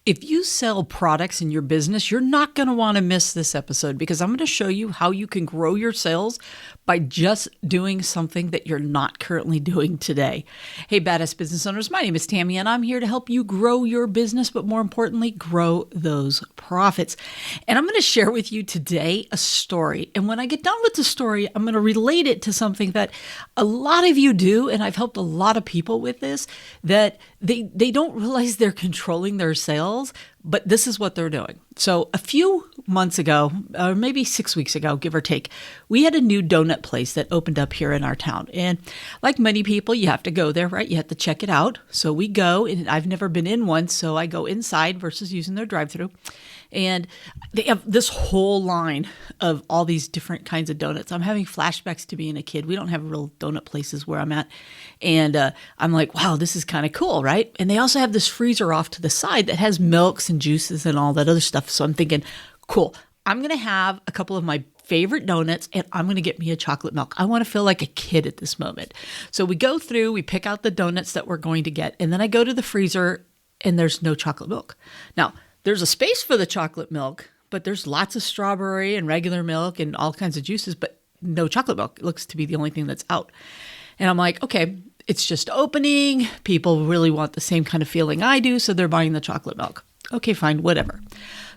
If you sell products in your business, you're not going to want to miss this episode because I'm going to show you how you can grow your sales by just doing something that you're not currently doing today. Hey, Badass Business Owners, my name is Tammy and I'm here to help you grow your business, but more importantly, grow those profits. And I'm going to share with you today a story. And when I get done with the story, I'm going to relate it to something that a lot of you do, and I've helped a lot of people with this, that they don't realize they're controlling their sales, but this is what they're doing. So a few months ago, or maybe 6 weeks ago, give or take, we had a new donut place that opened up here in our town. And like many people, you have to go there, right? You have to check it out. So we go, and I've never been in one, so I go inside versus using their drive-thru. And they have this whole line of all these different kinds of donuts. I'm having flashbacks to being a kid. We don't have real donut places where I'm at. And I'm like, wow, this is kind of cool, right? And they also have this freezer off to the side that has milks and juices and all that other stuff. So I'm thinking, cool, I'm going to have a couple of my favorite donuts and I'm going to get me a chocolate milk. I want to feel like a kid at this moment. So we go through, we pick out the donuts that we're going to get. And then I go to the freezer and there's no chocolate milk. Now, there's a space for the chocolate milk, but there's lots of strawberry and regular milk and all kinds of juices, but no chocolate milk. It looks to be the only thing that's out. And I'm like, okay, it's just opening. People really want the same kind of feeling I do, so they're buying the chocolate milk. Okay, fine, whatever.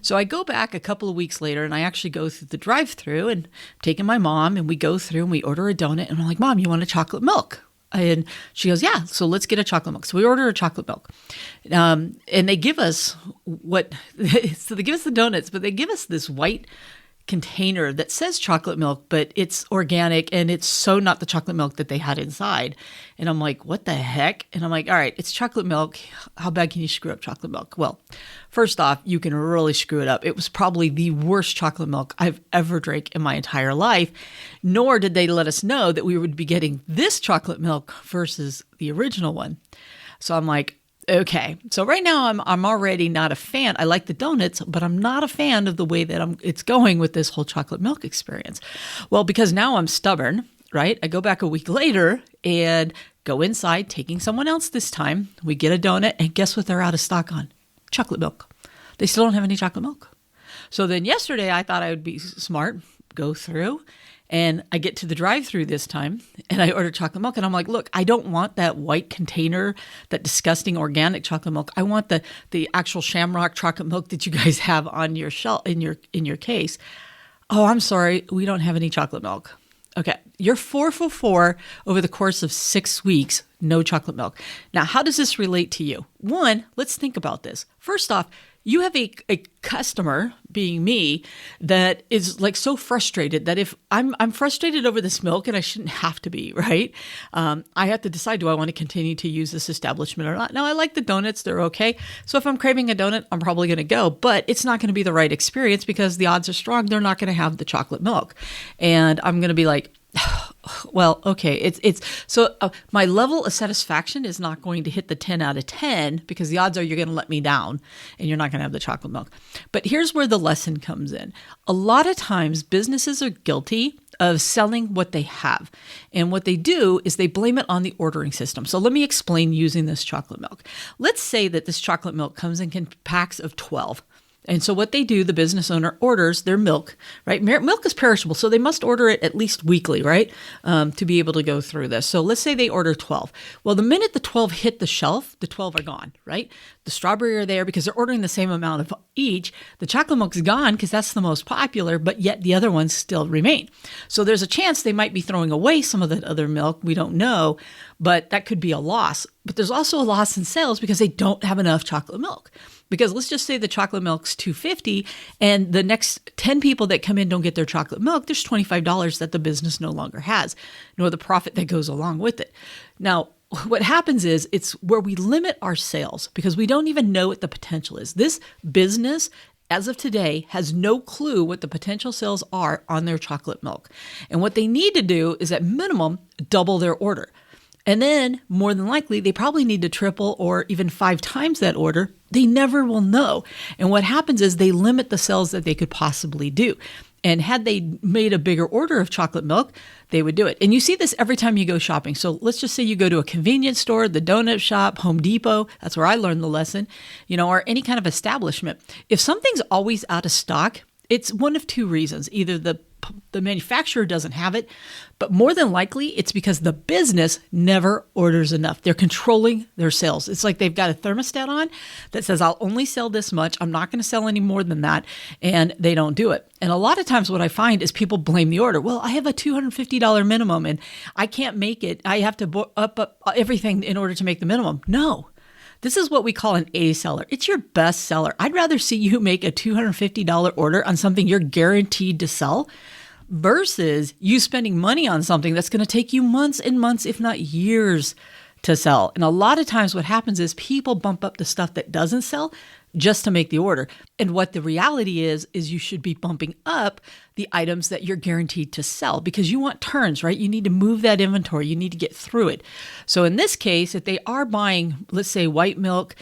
So I go back a couple of weeks later and I actually go through the drive-thru and I'm taking my mom and we go through and we order a donut and I'm like, Mom, you want a chocolate milk? And she goes, yeah, so let's get a chocolate milk. So we order a chocolate milk. And they give us so they give us the donuts, but they give us this white container that says chocolate milk, but it's organic and it's so not the chocolate milk that they had inside. And I'm like, what the heck? And I'm like, all right, it's chocolate milk. How bad can you screw up chocolate milk? Well, first off, you can really screw it up. It was probably the worst chocolate milk I've ever drank in my entire life, nor did they let us know that we would be getting this chocolate milk versus the original one. So I'm like, okay, so right now I'm already not a fan. I like the donuts, but I'm not a fan of the way that it's going with this whole chocolate milk experience. Well, because now I'm stubborn, right? I go back a week later and go inside, taking someone else this time. We get a donut, and guess what they're out of stock on? Chocolate milk. They still don't have any chocolate milk. So then yesterday I thought I would be smart, go through, and I get to the drive-thru this time and I order chocolate milk and I'm like, look, I don't want that white container, that disgusting organic chocolate milk. I want the actual Shamrock chocolate milk that you guys have on your shelf in your case. Oh, I'm sorry, we don't have any chocolate milk. Okay, you're 4 for 4 over the course of 6 weeks, no chocolate milk. Now, how does this relate to you? One, let's think about this. First off, you have a customer, being me, that is like so frustrated that if I'm frustrated over this milk and I shouldn't have to be, right? I have to decide, do I want to continue to use this establishment or not? Now, I like the donuts. They're okay. So if I'm craving a donut, I'm probably going to go, but it's not going to be the right experience because the odds are strong they're not going to have the chocolate milk. And I'm going to be like, well, okay, it's so my level of satisfaction is not going to hit the 10 out of 10 because the odds are you're going to let me down and you're not going to have the chocolate milk. But here's where the lesson comes in. A lot of times businesses are guilty of selling what they have. And what they do is they blame it on the ordering system. So let me explain using this chocolate milk. Let's say that this chocolate milk comes in packs of 12. And so what they do, the business owner orders their milk, right? Milk is perishable, so they must order it at least weekly, right? To be able to go through this. So let's say they order 12. Well, the minute the 12 hit the shelf, the 12 are gone, right? The strawberry are there because they're ordering the same amount of each. The chocolate milk's gone because that's the most popular, but yet the other ones still remain. So there's a chance they might be throwing away some of that other milk. We don't know, but that could be a loss. But there's also a loss in sales because they don't have enough chocolate milk. Because let's just say the chocolate milk's $2.50 and the next 10 people that come in don't get their chocolate milk, there's $25 that the business no longer has, nor the profit that goes along with it. Now, what happens is it's where we limit our sales because we don't even know what the potential is. This business, as of today, has no clue what the potential sales are on their chocolate milk. And what they need to do is at minimum double their order. And then more than likely, they probably need to triple or even 5 times that order. They never will know. And what happens is they limit the sales that they could possibly do. And had they made a bigger order of chocolate milk, they would do it. And you see this every time you go shopping. So let's just say you go to a convenience store, the donut shop, Home Depot. That's where I learned the lesson, or any kind of establishment. If something's always out of stock, it's one of two reasons. Either the manufacturer doesn't have it, but more than likely it's because the business never orders enough. They're controlling their sales. It's like they've got a thermostat on that says, I'll only sell this much. I'm not going to sell any more than that. And they don't do it. And a lot of times what I find is people blame the order. Well, I have a $250 minimum and I can't make it. I have to up everything in order to make the minimum. No. This is what we call an A seller. It's your best seller. I'd rather see you make a $250 order on something you're guaranteed to sell versus you spending money on something that's going to take you months and months, if not years, to sell. And a lot of times what happens is people bump up the stuff that doesn't sell just to make the order. And what the reality is you should be bumping up the items that you're guaranteed to sell because you want turns, right? You need to move that inventory. You need to get through it. So in this case, if they are buying, let's say, white milk,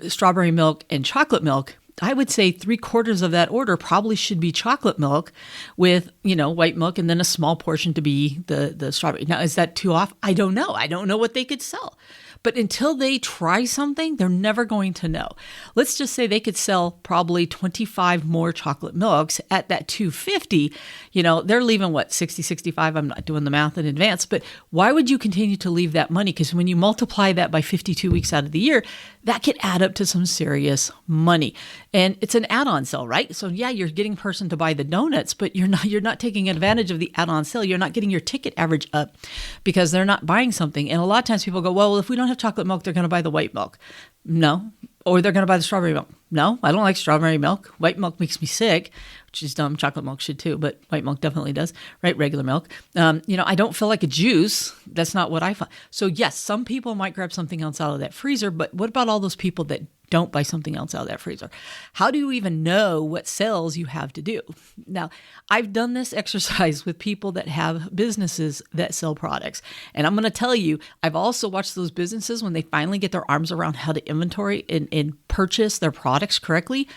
strawberry milk, and chocolate milk, I would say 3/4 of that order probably should be chocolate milk with, white milk and then a small portion to be the strawberry. Now, is that too off? I don't know. I don't know what they could sell. But until they try something, they're never going to know. Let's just say they could sell probably 25 more chocolate milks at that $250. They're leaving what, 60, 65? I'm not doing the math in advance, but why would you continue to leave that money? Because when you multiply that by 52 weeks out of the year, that could add up to some serious money. And it's an add-on sale, right? So yeah, you're getting a person to buy the donuts, but you're not taking advantage of the add-on sale. You're not getting your ticket average up because they're not buying something. And a lot of times people go, well, if we don't have chocolate milk, they're going to buy the white milk. No. Or they're going to buy the strawberry milk. No, I don't like strawberry milk. White milk makes me sick, which is dumb. Chocolate milk should too, but white milk definitely does, right? Regular milk. I don't feel like a juice. That's not what I find. So yes, some people might grab something else out of that freezer, but what about all those people that don't buy something else out of that freezer? How do you even know what sales you have to do? Now, I've done this exercise with people that have businesses that sell products. And I'm going to tell you, I've also watched those businesses when they finally get their arms around how to inventory and purchase their products correctly,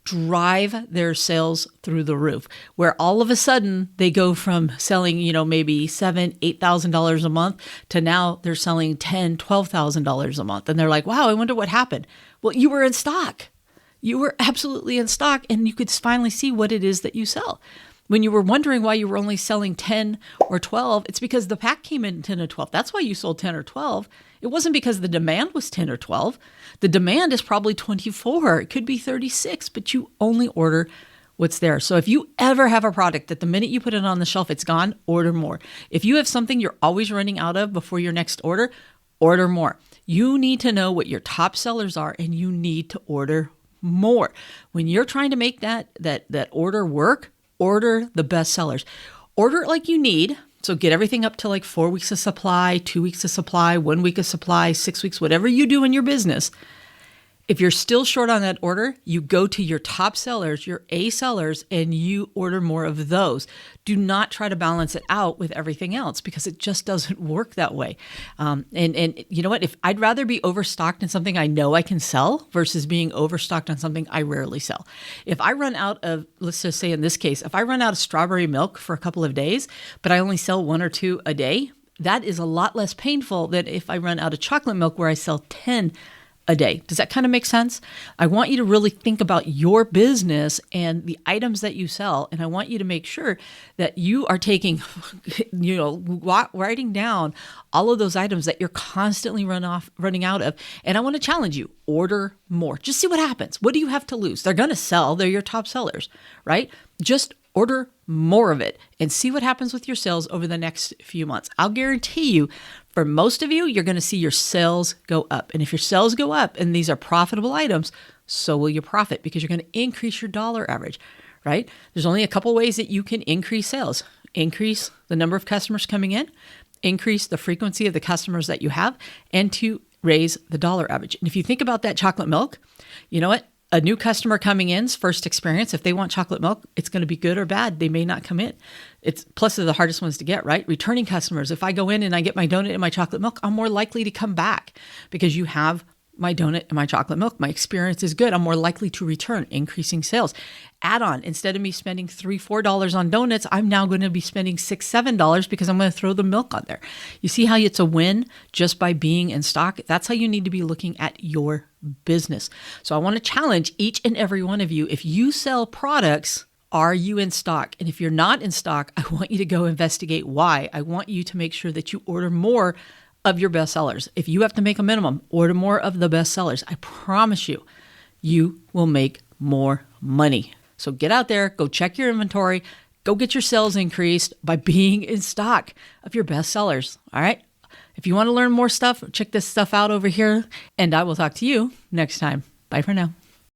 drive their sales through the roof, where all of a sudden they go from selling, maybe $7,000, $8,000 a month to now they're selling $10,000, $12,000 a month. And they're like, wow, I wonder what happened. Well, you were in stock. You were absolutely in stock and you could finally see what it is that you sell. When you were wondering why you were only selling 10 or 12, it's because the pack came in 10 or 12. That's why you sold 10 or 12. It wasn't because the demand was 10 or 12. The demand is probably 24. It could be 36, but you only order what's there. So if you ever have a product that the minute you put it on the shelf, it's gone, order more. If you have something you're always running out of before your next order more. You need to know what your top sellers are and you need to order more. When you're trying to make that order work, order the best sellers. Order it like you need. So get everything up to like 4 weeks of supply, 2 weeks of supply, 1 week of supply, 6 weeks, whatever you do in your business. If you're still short on that order, you go to your top sellers, your A sellers, and you order more of those. Do not try to balance it out with everything else because it just doesn't work that way. And you know what? If I'd rather be overstocked in something I know I can sell versus being overstocked on something I rarely sell. If I run out of, let's just say in this case, if I run out of strawberry milk for a couple of days, but I only sell 1 or 2 a day, that is a lot less painful than if I run out of chocolate milk where I sell 10 a day. Does that kind of make sense? I want you to really think about your business and the items that you sell. And I want you to make sure that you are taking, writing down all of those items that you're constantly running out of. And I want to challenge you, order more. Just see what happens. What do you have to lose? They're going to sell. They're your top sellers, right? Just order more of it and see what happens with your sales over the next few months. I'll guarantee you, for most of you, you're going to see your sales go up. And if your sales go up and these are profitable items, so will your profit because you're going to increase your dollar average, right? There's only a couple ways that you can increase sales. Increase the number of customers coming in, increase the frequency of the customers that you have, and to raise the dollar average. And if you think about that chocolate milk, you know what? A new customer coming in's first experience, if they want chocolate milk, it's going to be good or bad. They may not come in. Plus they're the hardest ones to get, right? Returning customers. If I go in and I get my donut and my chocolate milk, I'm more likely to come back because you have my donut and my chocolate milk. My experience is good. I'm more likely to return, increasing sales. Add on, instead of me spending $3, $4 on donuts, I'm now going to be spending $6, $7 because I'm going to throw the milk on there. You see how it's a win just by being in stock? That's how you need to be looking at your business. So I want to challenge each and every one of you. If you sell products, are you in stock? And if you're not in stock, I want you to go investigate why. I want you to make sure that you order more of your best sellers. If you have to make a minimum, order more of the best sellers. I promise you, you will make more money. So get out there, go check your inventory, go get your sales increased by being in stock of your best sellers. All right. If you want to learn more stuff, check this stuff out over here, and I will talk to you next time. Bye for now.